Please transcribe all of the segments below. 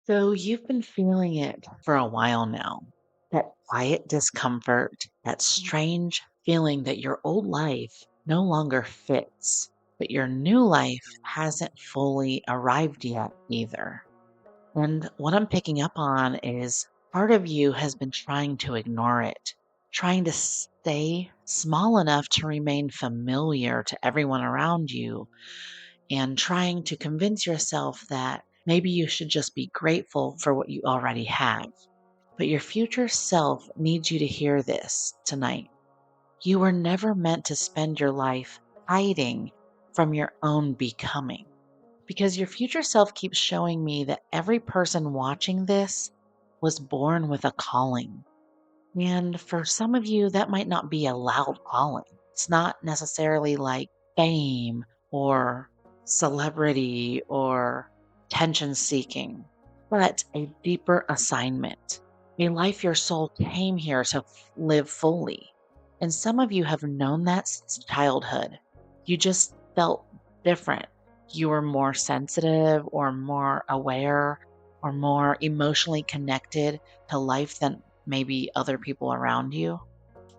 So you've been feeling it for a while now. That quiet discomfort, that strange feeling that your old life no longer fits, but your new life hasn't fully arrived yet either. And what I'm picking up on is part of you has been trying to ignore it, trying to stay small enough to remain familiar to everyone around you and trying to convince yourself that maybe you should just be grateful for what you already have. But your future self needs you to hear this tonight. You were never meant to spend your life hiding from your own becoming. Because your future self keeps showing me that every person watching this was born with a calling. And for some of you, that might not be a loud calling. It's not necessarily like fame or celebrity or attention seeking, but a deeper assignment, a life your soul came here to live fully. And some of you have known that since childhood. You just felt different. You were more sensitive or more aware or more emotionally connected to life than maybe other people around you,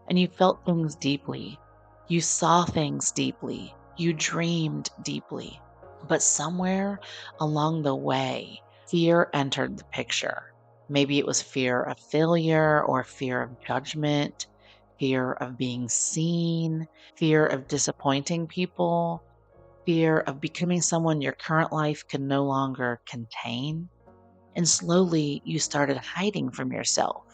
and you felt things deeply. You saw things deeply. You dreamed deeply. But somewhere along the way, fear entered the picture. Maybe it was fear of failure or fear of judgment, fear of being seen, fear of disappointing people, fear of becoming someone your current life can no longer contain. And slowly you started hiding from yourself,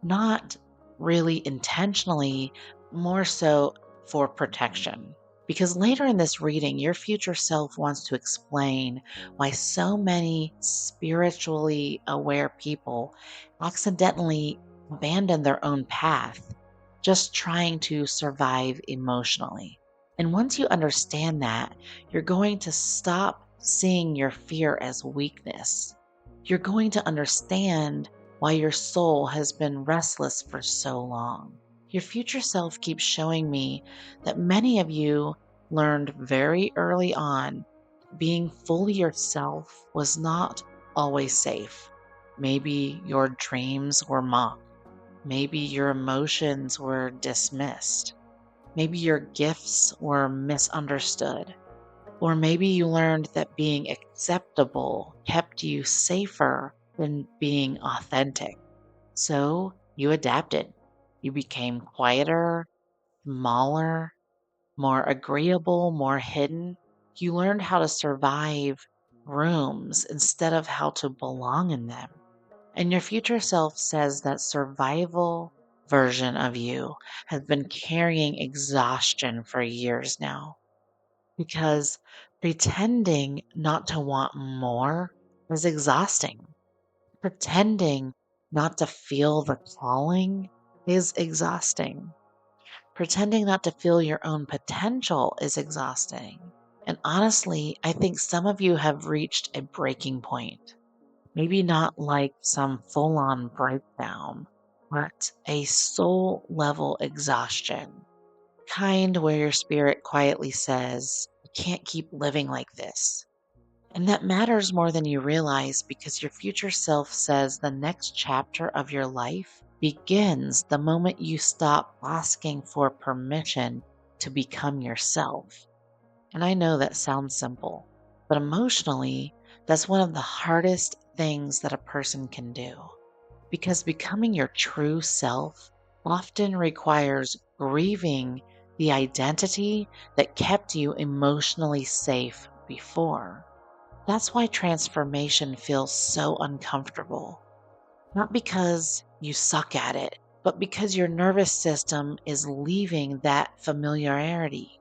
not really intentionally, more so for protection. Because later in this reading, your future self wants to explain why so many spiritually aware people accidentally abandon their own path, just trying to survive emotionally. And once you understand that, you're going to stop seeing your fear as weakness. You're going to understand why your soul has been restless for so long. Your future self keeps showing me that many of you learned very early on being fully yourself was not always safe. Maybe your dreams were mocked. Maybe your emotions were dismissed. Maybe your gifts were misunderstood. Or maybe you learned that being acceptable kept you safer than being authentic. So you adapted. You became quieter, smaller, more agreeable, more hidden. You learned how to survive rooms instead of how to belong in them. And your future self says that survival version of you has been carrying exhaustion for years now because pretending not to want more is exhausting. Pretending not to feel the calling is exhausting. Pretending not to feel your own potential is exhausting. And honestly, I think some of you have reached a breaking point. Maybe not like some full on breakdown, but a soul level exhaustion, kind where your spirit quietly says, "I can't keep living like this." And that matters more than you realize because your future self says the next chapter of your life begins the moment you stop asking for permission to become yourself. And I know that sounds simple, but emotionally, that's one of the hardest things that a person can do because becoming your true self often requires grieving the identity that kept you emotionally safe before. That's why transformation feels so uncomfortable. Not because you suck at it, but because your nervous system is leaving that familiarity.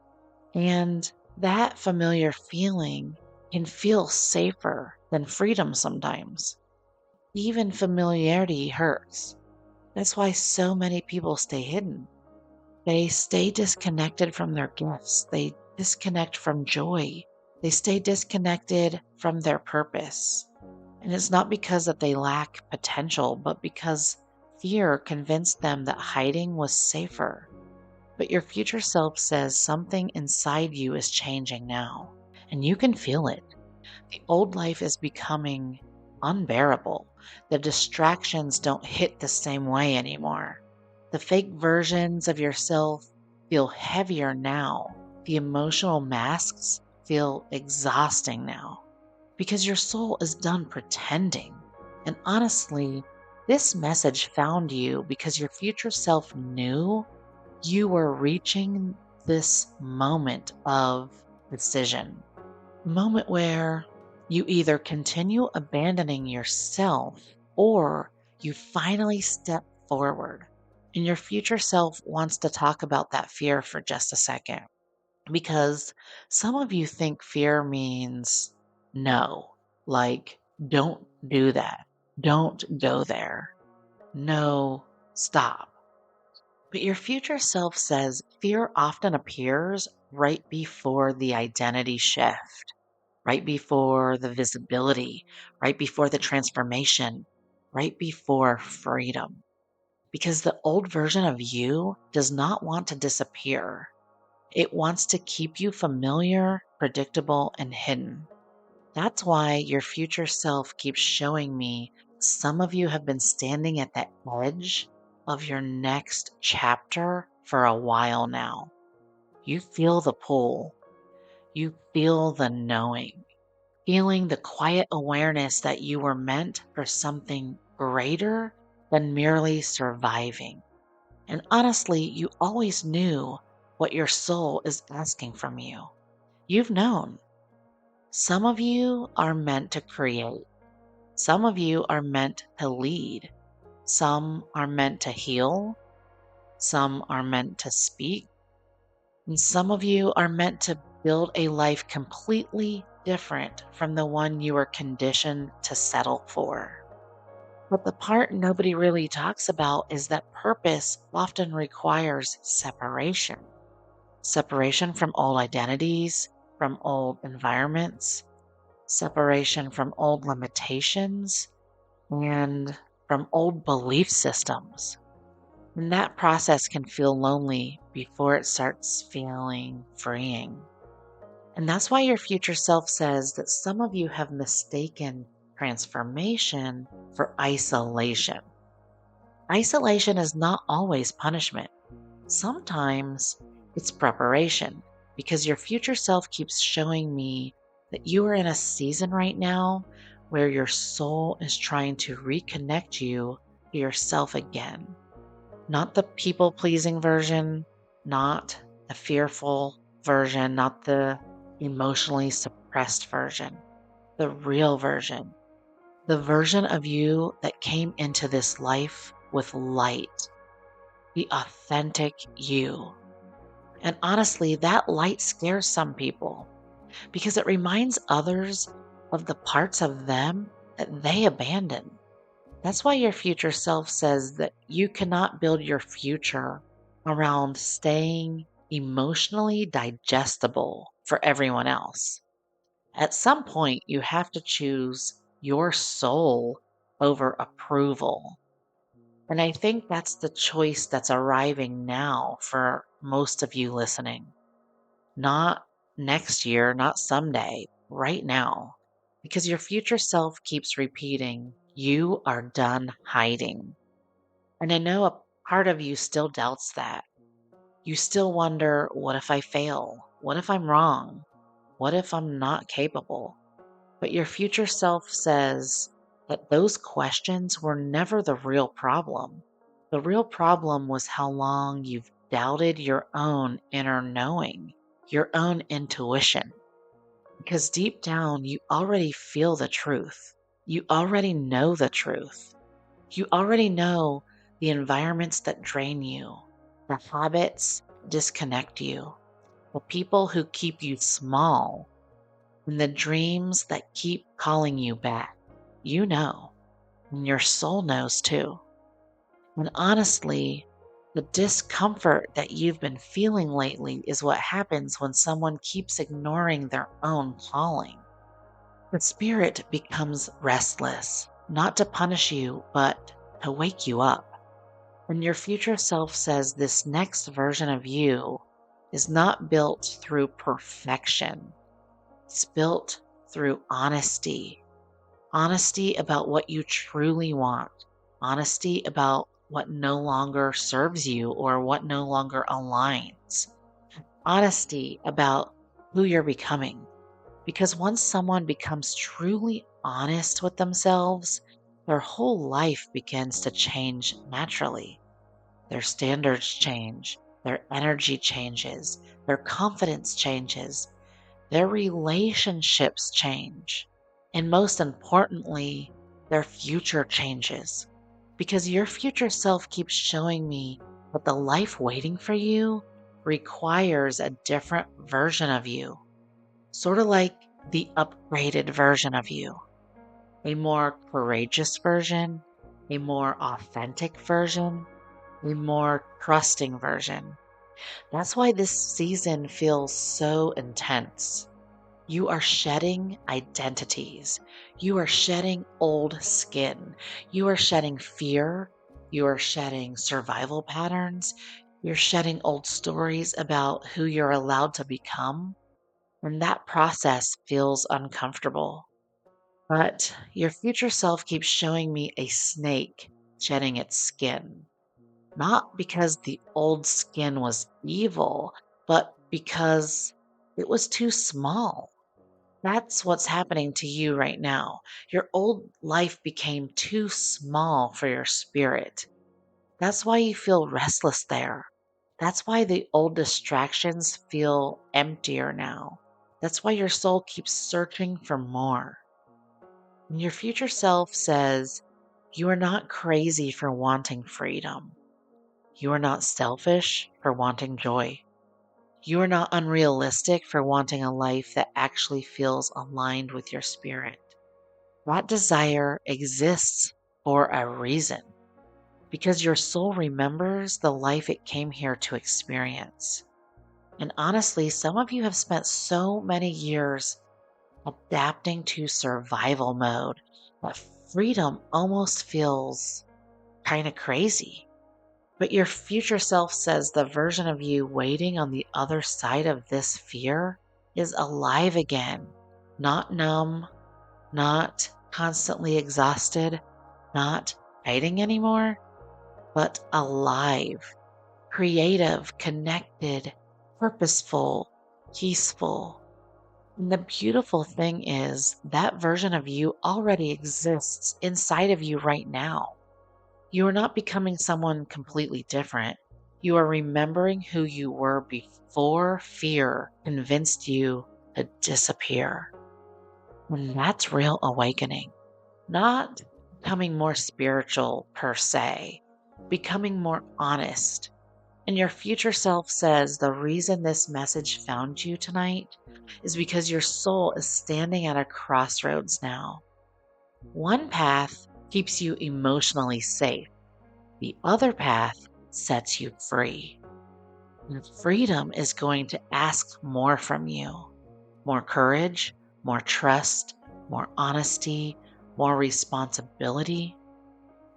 And that familiar feeling can feel safer than freedom sometimes. Even familiarity hurts. That's why so many people stay hidden. They stay disconnected from their gifts. They disconnect from joy. They stay disconnected from their purpose. And it's not because that they lack potential, but because fear convinced them that hiding was safer. But your future self says something inside you is changing now, and you can feel it. The old life is becoming unbearable. The distractions don't hit the same way anymore. The fake versions of yourself feel heavier now. The emotional masks feel exhausting now because your soul is done pretending. And honestly, this message found you because your future self knew you were reaching this moment of decision. Moment where you either continue abandoning yourself or you finally step forward. And your future self wants to talk about that fear for just a second because some of you think fear means no, like don't do that, don't go there, no, stop. But your future self says fear often appears right before the identity shift, right before the visibility, right before the transformation, right before freedom. Because the old version of you does not want to disappear. It wants to keep you familiar, predictable, and hidden. That's why your future self keeps showing me some of you have been standing at the edge of your next chapter for a while now. You feel the pull, you feel the knowing, feeling the quiet awareness that you were meant for something greater than merely surviving. And honestly, you always knew what your soul is asking from you. You've known. Some of you are meant to create. Some of you are meant to lead. Some are meant to heal. Some are meant to speak. And some of you are meant to build a life completely different from the one you were conditioned to settle for. But the part nobody really talks about is that purpose often requires separation. Separation from old identities, from old environments, separation from old limitations, and from old belief systems. And that process can feel lonely before it starts feeling freeing. And that's why your future self says that some of you have mistaken transformation for isolation. Isolation is not always punishment. Sometimes it's preparation because your future self keeps showing me that you are in a season right now where your soul is trying to reconnect you to yourself again. Not the people pleasing version, not the fearful version, not the emotionally suppressed version, the real version, the version of you that came into this life with light, the authentic you. And honestly, that light scares some people because it reminds others of the parts of them that they abandoned. That's why your future self says that you cannot build your future around staying emotionally digestible for everyone else. At some point, you have to choose your soul over approval. And I think that's the choice that's arriving now for most of you listening. Not next year, not someday, right now. Because your future self keeps repeating, you are done hiding. And I know a part of you still doubts that. You still wonder, what if I fail? What if I'm wrong? What if I'm not capable? But your future self says that those questions were never the real problem. The real problem was how long you've doubted your own inner knowing, your own intuition. Because deep down, you already feel the truth. You already know the truth. You already know the environments that drain you, the habits disconnect you, the people who keep you small, and the dreams that keep calling you back. You know, and your soul knows too. And honestly, the discomfort that you've been feeling lately is what happens when someone keeps ignoring their own calling. The spirit becomes restless, not to punish you, but to wake you up. And your future self says this next version of you is not built through perfection, it's built through honesty. Honesty about what you truly want, honesty about what no longer serves you or what no longer aligns, honesty about who you're becoming. Because once someone becomes truly honest with themselves, their whole life begins to change naturally. Their standards change, their energy changes, their confidence changes, their relationships change, and most importantly, their future changes. Because your future self keeps showing me that the life waiting for you requires a different version of you, sort of like the upgraded version of you, a more courageous version, a more authentic version, a more trusting version. That's why this season feels so intense. You are shedding identities. You are shedding old skin. You are shedding fear. You are shedding survival patterns. You're shedding old stories about who you're allowed to become. And that process feels uncomfortable. But your future self keeps showing me a snake shedding its skin. Not because the old skin was evil, but because it was too small. That's what's happening to you right now. Your old life became too small for your spirit. That's why you feel restless there. That's why the old distractions feel emptier now. That's why your soul keeps searching for more. And your future self says, you are not crazy for wanting freedom. You are not selfish for wanting joy. You are not unrealistic for wanting a life that actually feels aligned with your spirit. That desire exists for a reason because your soul remembers the life it came here to experience. And honestly, some of you have spent so many years adapting to survival mode that freedom almost feels kind of crazy. But your future self says the version of you waiting on the other side of this fear is alive again, not numb, not constantly exhausted, not fighting anymore, but alive, creative, connected, purposeful, peaceful. And the beautiful thing is that version of you already exists inside of you right now. You are not becoming someone completely different. You are remembering who you were before fear convinced you to disappear. And that's real awakening. Not becoming more spiritual per se, becoming more honest. And your future self says the reason this message found you tonight is because your soul is standing at a crossroads now. One path keeps you emotionally safe, the other path sets you free. And freedom is going to ask more from you, more courage, more trust, more honesty, more responsibility.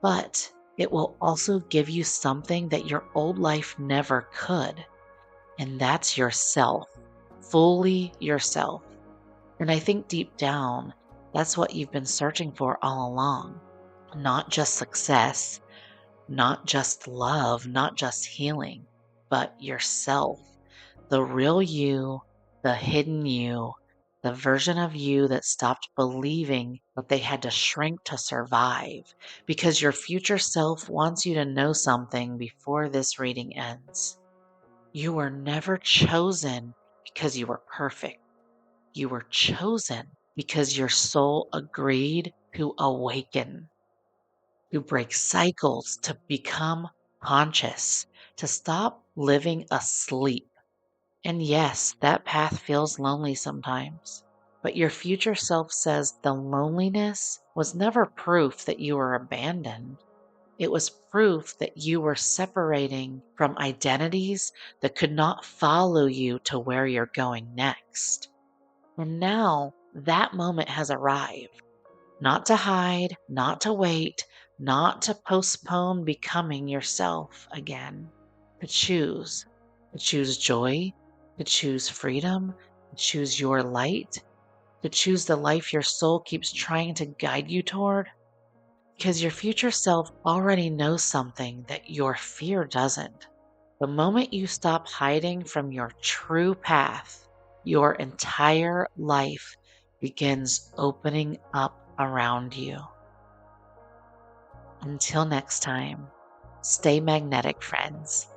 But it will also give you something that your old life never could, and that's yourself, fully yourself. And I think deep down, that's what you've been searching for all along. Not just success, not just love, not just healing, but yourself, the real you, the hidden you, the version of you that stopped believing that they had to shrink to survive. Because your future self wants you to know something before this reading ends. You were never chosen because you were perfect. You were chosen because your soul agreed to awaken, to break cycles, to become conscious, to stop living asleep. And yes, that path feels lonely sometimes. But your future self says the loneliness was never proof that you were abandoned. It was proof that you were separating from identities that could not follow you to where you're going next. And now that moment has arrived. Not to hide, not to wait, not to postpone becoming yourself again. To choose. To choose joy, to choose freedom, to choose your light, to choose the life your soul keeps trying to guide you toward? Because your future self already knows something that your fear doesn't. The moment you stop hiding from your true path, your entire life begins opening up around you. Until next time, stay magnetic, friends.